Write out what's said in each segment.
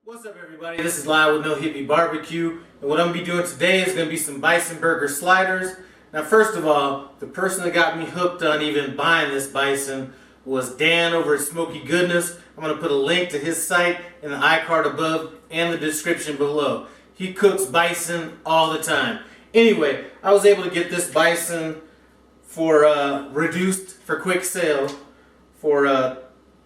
What's up, everybody? This is Lyle with No Hippie Barbecue, and what I'm going to be doing today is going to be some Bison burger sliders. Now, first of all, the person that got me hooked on even buying this Bison was Dan over at Smoky Goodness. I'm going to put a link to his site in the iCard above and the description below. He cooks Bison all the time. Anyway, I was able to get this Bison for reduced for quick sale for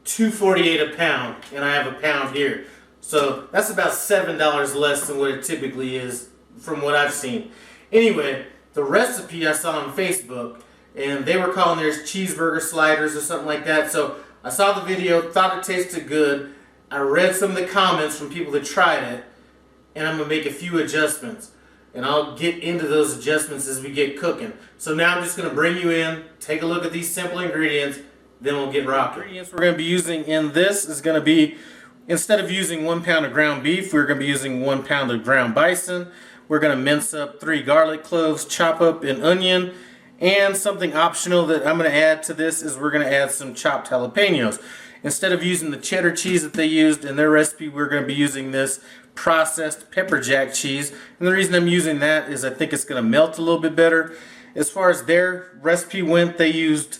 $2.48 a pound, and I have a pound here. So that's about $7 less than what it typically is from what I've seen. Anyway, the recipe I saw on Facebook, and they were calling theirs cheeseburger sliders or something like that. So I saw the video, thought it tasted good. I read some of the comments from people that tried it, and I'm going to make a few adjustments. And I'll get into those adjustments as we get cooking. So now I'm just going to bring you in, take a look at these simple ingredients, then we'll get rocking. The ingredients we're going to be using in this is going to be, instead of using 1 pound of ground beef, we're going to be using 1 pound of ground bison. We're going to mince up 3 garlic cloves, chop up an onion, and something optional that I'm going to add to this is we're going to add some chopped jalapenos. Instead of using the cheddar cheese that they used in their recipe, we're going to be using this processed pepper jack cheese. And the reason I'm using that is I think it's going to melt a little bit better. As far as their recipe went, they used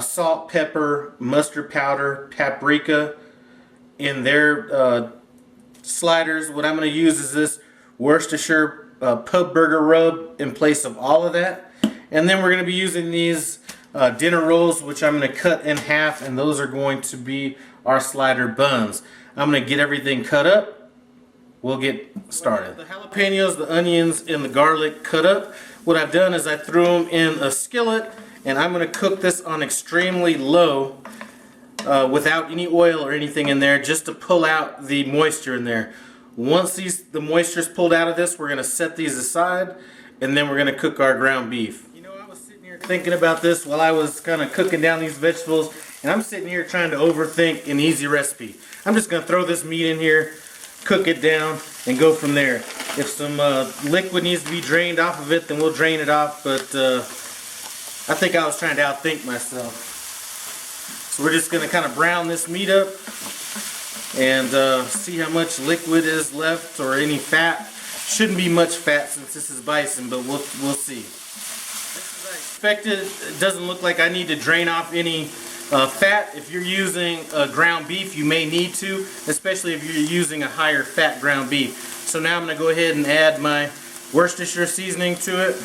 salt, pepper, mustard powder, paprika in their sliders. What I'm going to use is this Worcestershire pub burger rub in place of all of that. And then we're going to be using these dinner rolls, which I'm going to cut in half, and those are going to be our slider buns. I'm going to get everything cut up. We'll get started. The jalapenos, the onions, and the garlic cut up. What I've done is I threw them in a skillet, and I'm going to cook this on extremely low without any oil or anything in there, just to pull out the moisture in there. Once the moisture is pulled out of this, we're going to set these aside, and then we're going to cook our ground beef. You know, I was sitting here thinking about this while I was kind of cooking down these vegetables, and I'm sitting here trying to overthink an easy recipe. I'm just going to throw this meat in here, cook it down, and go from there. If some liquid needs to be drained off of it, then we'll drain it off, but I think I was trying to outthink myself. So we're just going to kind of brown this meat up and see how much liquid is left or any fat. Shouldn't be much fat since this is bison, but we'll see. As I expected, it doesn't look like I need to drain off any fat. If you're using ground beef, you may need to, especially if you're using a higher fat ground beef. So now I'm going to go ahead and add my Worcestershire seasoning to it,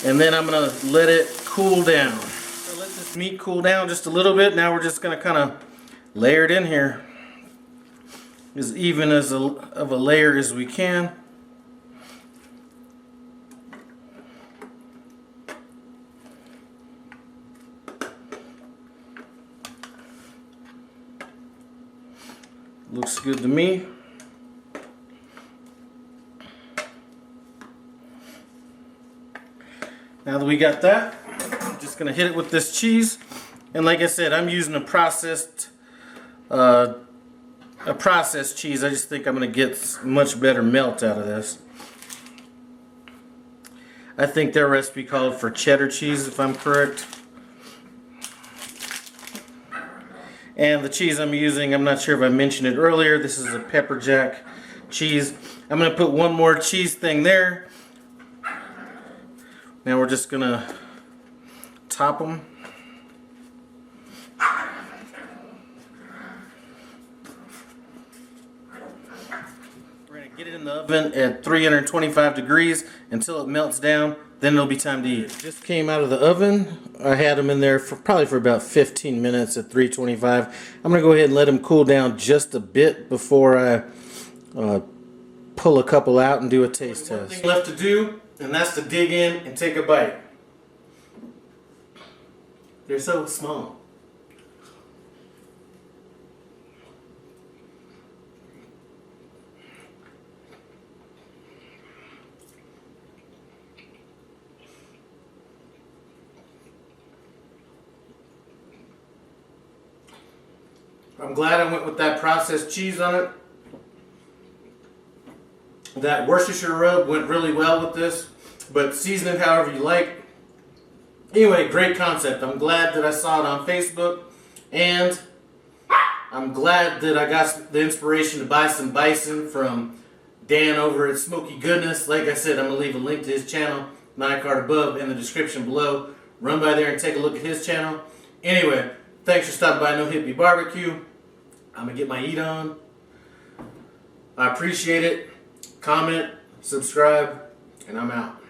and then I'm going to let it cool down. So let this meat cool down just a little bit. Now we're just going to kind of layer it in here as even as of a layer as we can. Looks good to me. Now that we got that, I'm just going to hit it with this cheese. And like I said, I'm using a processed cheese. I just think I'm going to get much better melt out of this. I think their recipe called for cheddar cheese, if I'm correct. And the cheese I'm using, I'm not sure if I mentioned it earlier, this is a pepper jack cheese. I'm going to put one more cheese thing there. Now we're just going to top them. We're going to get it in the oven at 325 degrees until it melts down. Then it'll be time to eat. Just came out of the oven. I had them in there for probably for about 15 minutes at 325. I'm going to go ahead and let them cool down just a bit before I pull a couple out and do a taste test. One thing left to do, and that's to dig in and take a bite. They're so small. I'm glad I went with that processed cheese on it. That Worcestershire rub went really well with this, but season it however you like. Anyway, great concept. I'm glad that I saw it on Facebook, and I'm glad that I got the inspiration to buy some bison from Dan over at Smoky Goodness. Like I said, I'm going to leave a link to his channel, my card above, in the description below. Run by there and take a look at his channel. Anyway, thanks for stopping by No Hippie Barbecue. I'm going to get my eat on. I appreciate it. Comment, subscribe, and I'm out.